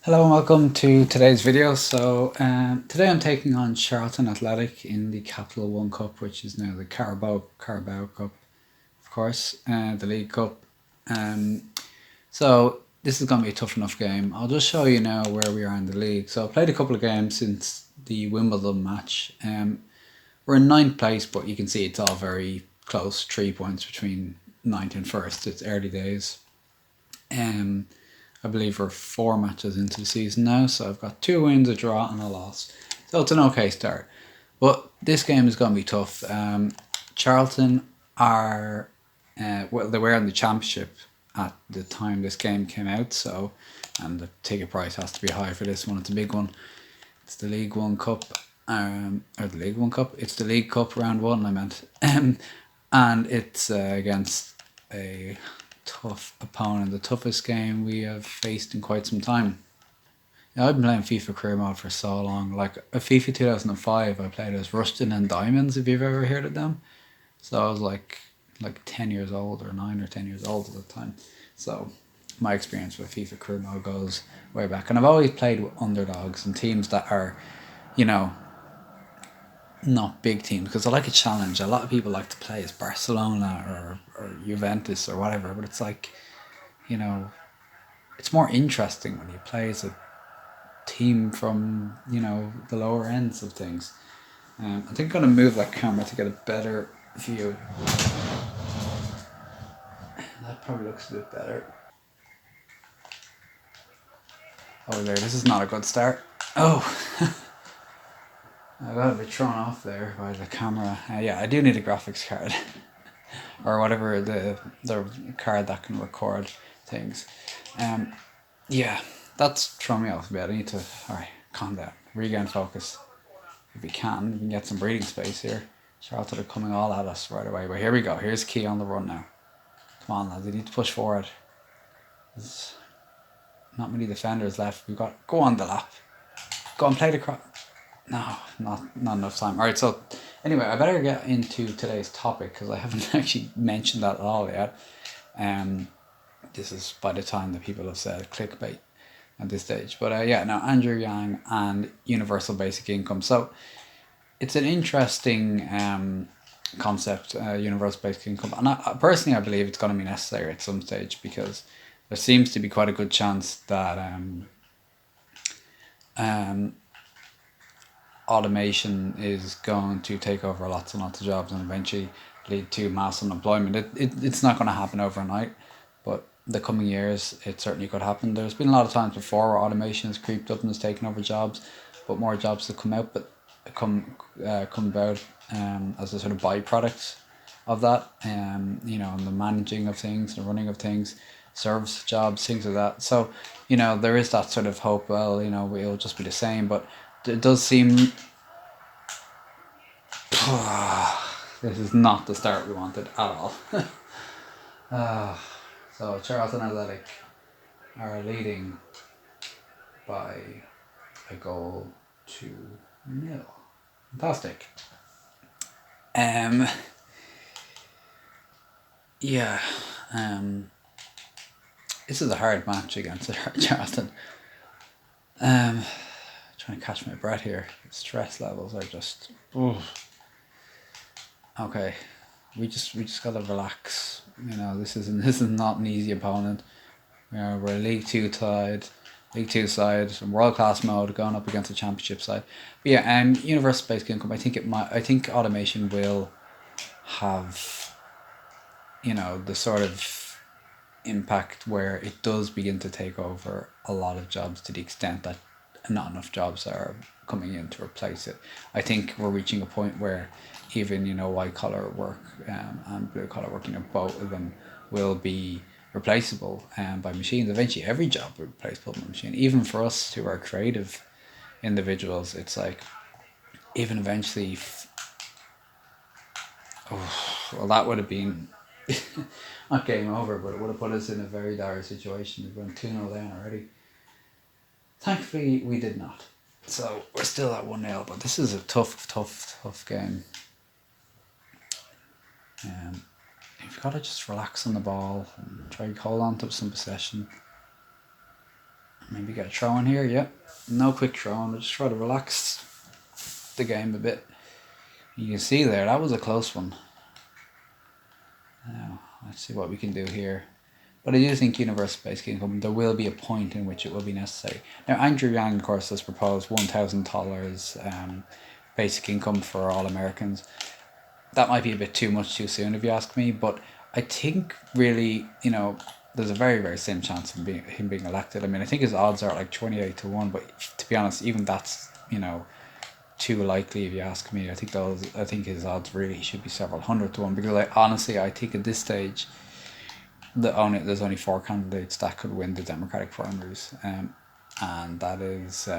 Hello and welcome to today's video. Today I'm taking on Charlton Athletic in the Capital One Cup, which is now the Carabao Cup, of course, the League Cup. So this is going to be a tough enough game. I'll just show you now where we are in the league. So I've played a couple of games since the Wimbledon match. We're in ninth place, but you can see it's all very close, 3 points between ninth and first. It's early days. I believe we're 4 matches into the season now, so I've got 2 wins, a draw, and a loss. So it's an okay start. But this game is going to be tough. Charlton are, they were in the championship at the time this game came out, and the ticket price has to be high for this one. It's a big one. It's the League One Cup, or the League One Cup. It's the League Cup round one, I meant. And it's against a tough opponent, the toughest game we have faced in quite some time. Now, I've been playing FIFA career mode for so long. Like a FIFA 2005, I played as Ruston and Diamonds, if you've ever heard of them. So I was like 10 years old, or 9 or 10 years old at the time. So my experience with FIFA career mode goes way back. And I've always played with underdogs and teams that are, not big teams, because I like a challenge. A lot of people like to play as Barcelona or Juventus or whatever, but it's like, it's more interesting when you play as a team from, the lower ends of things. I think I'm going to move that camera to get a better view. That probably looks a bit better. Oh, there, this is not a good start. Oh, I got a bit thrown off there by the camera. Yeah, I do need a graphics card. Or whatever, the card that can record things. Yeah, that's thrown me off a bit. I need to, alright, calm down, regain focus. If we can get some breathing space here. Charlton are coming all at us right away. But here we go, here's Key on the run now. Come on, lads, we need to push forward. There's not many defenders left. We've got, go on the lap. Go and play the cross. No, not enough time. Alright, so anyway, I better get into today's topic, because I haven't actually mentioned that at all yet. This is by the time that people have said clickbait at this stage. But yeah, now Andrew Yang and universal basic income. So it's an interesting concept, universal basic income. And I personally, I believe it's going to be necessary at some stage, because there seems to be quite a good chance that automation is going to take over lots and lots of jobs and eventually lead to mass unemployment. It's not going to happen overnight, but the coming years it certainly could happen. There's been a lot of times before where automation has creeped up and has taken over jobs, but more jobs to come out, but come about as a sort of byproduct of that. And the managing of things, the running of things, service jobs, things like that. So there is that sort of hope. Well, it'll just be the same, but it does seem this is not the start we wanted at all. So Charlton Athletic are leading by a goal to 0. Fantastic. Yeah. This is a hard match against Charlton. Trying to catch my breath here. The stress levels are just. Okay, we just gotta relax. This is not an easy opponent. We're a League Two side, world class mode, going up against a championship side. But yeah, universal basic income. I think automation will have, the sort of impact where it does begin to take over a lot of jobs, to the extent that not enough jobs are coming in to replace it. I think we're reaching a point where even white collar work and blue collar work, both of them will be replaceable by machines. Eventually every job will be replaceable by machine. Even for us who are creative individuals, it's like, even eventually well, that would have been not game over, but it would have put us in a very dire situation. We went 2-0 down already. Thankfully we did not, so we're still at 1-0, but this is a tough game. You've got to just relax on the ball and try to hold on to some possession. Maybe get a throw in here. Yeah, no quick throw in. We'll just try to relax the game a bit. You can see there, that was a close one. Now, let's see what we can do here. But I do think universal basic income, there will be a point in which it will be necessary. Now, Andrew Yang, of course, has proposed $1,000 basic income for all Americans. That might be a bit too much too soon, if you ask me. But I think really, there's a very, very slim chance of him being elected. I mean, I think his odds are like 28 to 1. But to be honest, even that's, too likely, if you ask me. I think his odds really should be several hundred to 1, because I think at this stage there's only 4 candidates that could win the Democratic primaries, and that is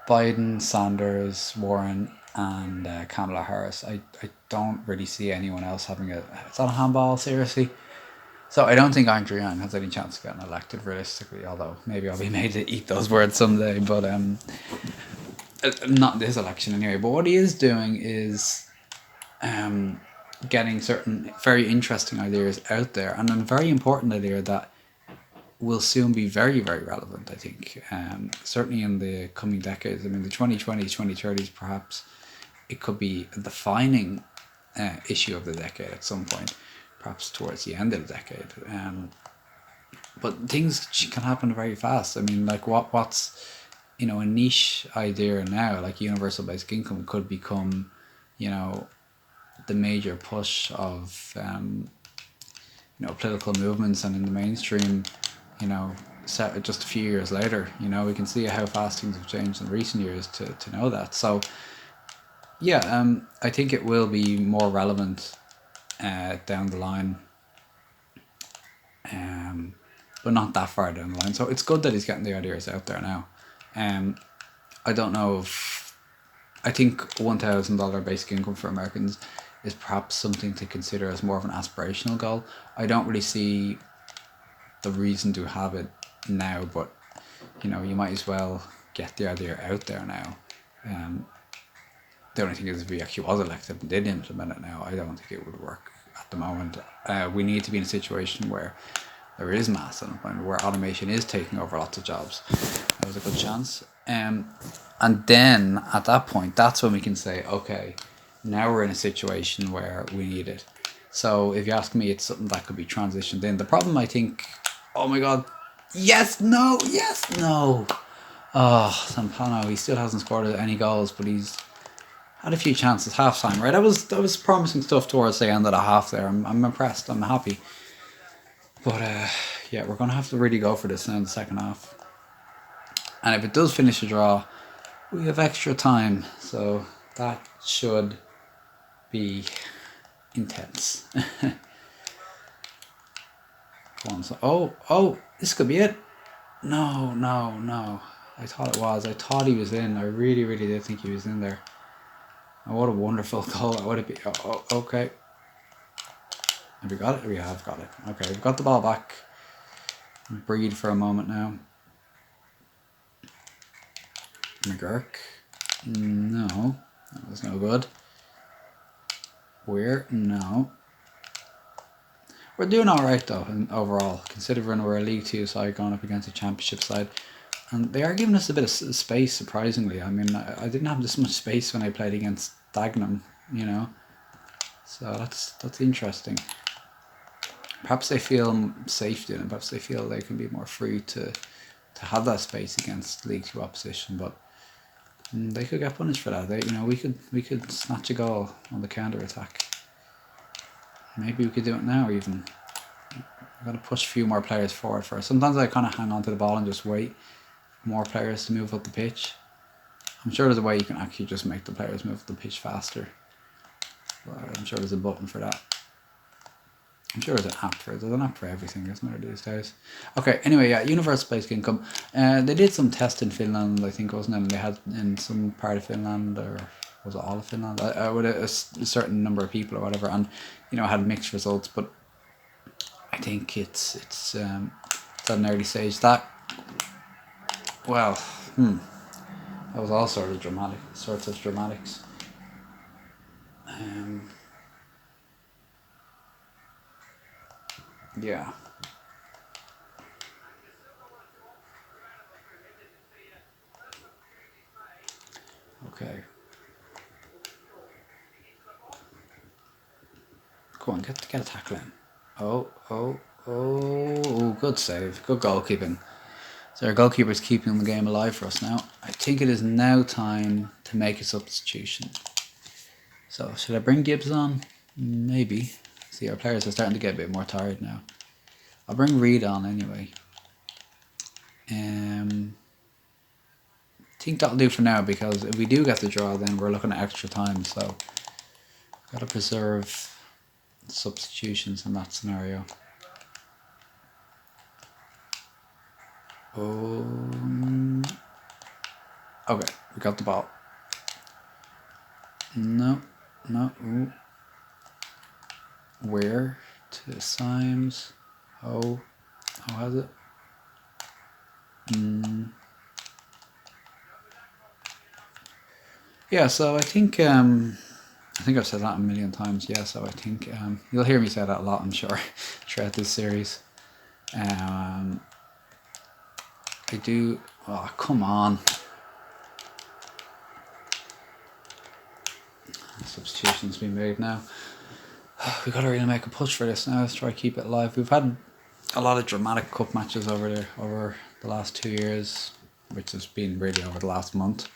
Biden, Sanders, Warren, and Kamala Harris. I don't really see anyone else having it's on a handball, seriously. So I don't think Andrew Yang has any chance of getting elected realistically, although maybe I'll be made to eat those words someday. But not this election anyway. But what he is doing is getting certain very interesting ideas out there, and a very important idea that will soon be very, very relevant, I think, certainly in the coming decades. I mean, the 2020s, 2030s, perhaps it could be a defining issue of the decade at some point, perhaps towards the end of the decade. But things can happen very fast. I mean, like what's a niche idea now, like universal basic income, could become, the major push of political movements, and in the mainstream, just a few years later. We can see how fast things have changed in recent years to know that. So yeah, I think it will be more relevant down the line, but not that far down the line. So it's good that he's getting the ideas out there now. I don't know if I think $1,000 basic income for Americans is perhaps something to consider as more of an aspirational goal. I don't really see the reason to have it now, but you might as well get the idea out there now. The only thing is, if he actually was elected and did implement it now, I don't think it would work at the moment. We need to be in a situation where there is mass unemployment, where automation is taking over lots of jobs. There's a good chance. And then at that point, that's when we can say, okay, now we're in a situation where we need it. So if you ask me, it's something that could be transitioned in. The problem, I think, oh my God, yes, no. Oh, Sampano, he still hasn't scored any goals, but he's had a few chances. Half time, right? That was promising stuff towards the end of the half there. I'm impressed. I'm happy. But yeah, we're going to have to really go for this now in the second half. And if it does finish a draw, we have extra time. So that should be intense. Go on. So, oh, this could be it. No. I thought it was. I thought he was in. I really, really did think he was in there. Oh, what a wonderful goal that would have been. Oh, okay. Have we got it? We have got it. Okay, we've got the ball back. Breathe for a moment now. McGurk. No, that was no good. No. We're doing alright though, overall, considering we're a League 2 side going up against a Championship side. And they are giving us a bit of space, surprisingly. I mean, I didn't have this much space when I played against Dagenham, So that's interesting. Perhaps they feel safe doing it. Perhaps they feel they can be more free to have that space against League 2 opposition. But they could get punished for that. We could snatch a goal on the counter attack. Maybe we could do it now even. I've got to push a few more players forward first. Sometimes I kind of hang on to the ball and just wait for more players to move up the pitch. I'm sure there's a way you can actually just make the players move up the pitch faster. But I'm sure there's a button for that. I'm sure there's an app for it. There's an app for everything, isn't there, these days? Okay, anyway, yeah, universal basic income. They did some tests in Finland, I think, wasn't it? And they had in some part of Finland, or was it all of Finland? With a certain number of people or whatever, and had mixed results. But I think it's at an early stage. That was all sorts of dramatics. Yeah. Okay. Go on, get a tackle in. Oh, good save. Good goalkeeping. So our goalkeeper's keeping the game alive for us now. I think it is now time to make a substitution. So should I bring Gibbs on? Maybe. See, our players are starting to get a bit more tired now. I'll bring Reed on anyway. I think that'll do for now, because if we do get the draw, then we're looking at extra time. So gotta preserve substitutions in that scenario. Okay, we got the ball. No. Ooh. Where to Symes? How has it? Yeah, so I think I've said that a million times. Yeah, so I think you'll hear me say that a lot, I'm sure, throughout this series. I do. Oh, come on. Substitutions being made now. We've got to really make a push for this now. Let's try to keep it alive. We've had a lot of dramatic cup matches over the last 2 years, which has been really over the last month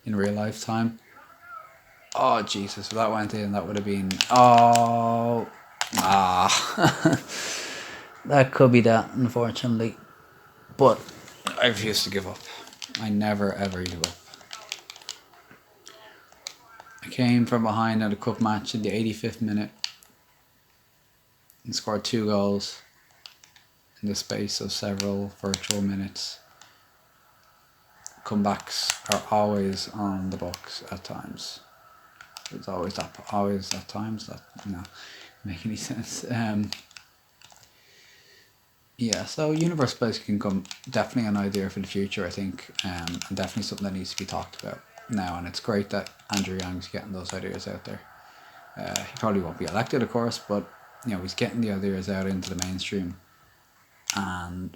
in real life time. Oh Jesus, if that went in, that would have been that could be that, unfortunately. But I refuse to give up. I never ever give up. I came from behind at a cup match in the 85th minute and scored 2 goals in the space of several virtual minutes. Comebacks are always on the books at times. It's always at times that make any sense. Yeah, so universe based income, definitely an idea for the future, I think, and definitely something that needs to be talked about now. And it's great that Andrew Young's getting those ideas out there. He probably won't be elected, of course, but he's getting the ideas out into the mainstream, and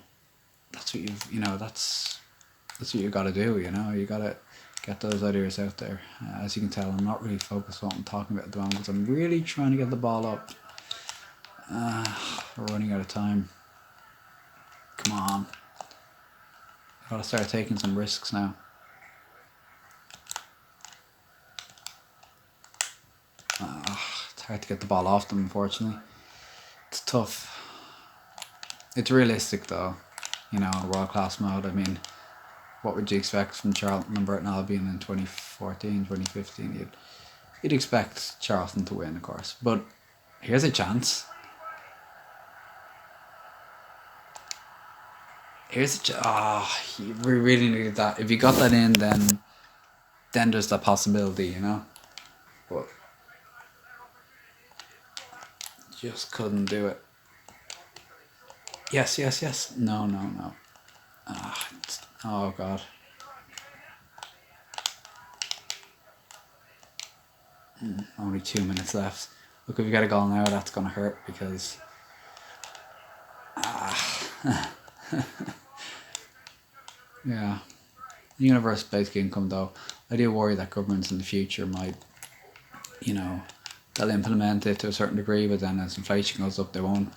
that's what that's what you got to do. You got to get those ideas out there. As you can tell, I'm not really focused on what I'm talking about at the moment, because I'm really trying to get the ball up. We're running out of time. Come on. I've got to start taking some risks now. It's hard to get the ball off them, unfortunately. It's tough. It's realistic, though, in world-class mode. I mean, what would you expect from Charlton and Burton Albion in 2014, 2015? You'd expect Charlton to win, of course. But here's a chance. We really needed that. If you got that in, then there's that possibility, But just couldn't do it. Yes. No. Oh God. Only 2 minutes left. Look, if we get a goal now, that's gonna hurt, because yeah. Universe basic income, though, I do worry that governments in the future might, they'll implement it to a certain degree, but then as inflation goes up, they won't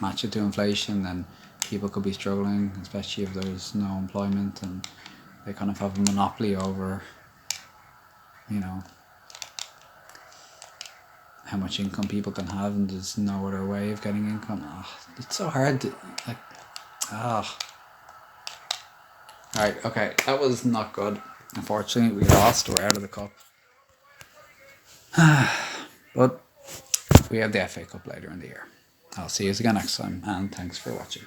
match it to inflation. Then people could be struggling, especially if there's no employment, and they kind of have a monopoly over, how much income people can have, and there's no other way of getting income. It's so hard to, Alright, okay, that was not good. Unfortunately, we lost. We're out of the cup. But we have the FA Cup later in the year. I'll see you again next time, and thanks for watching.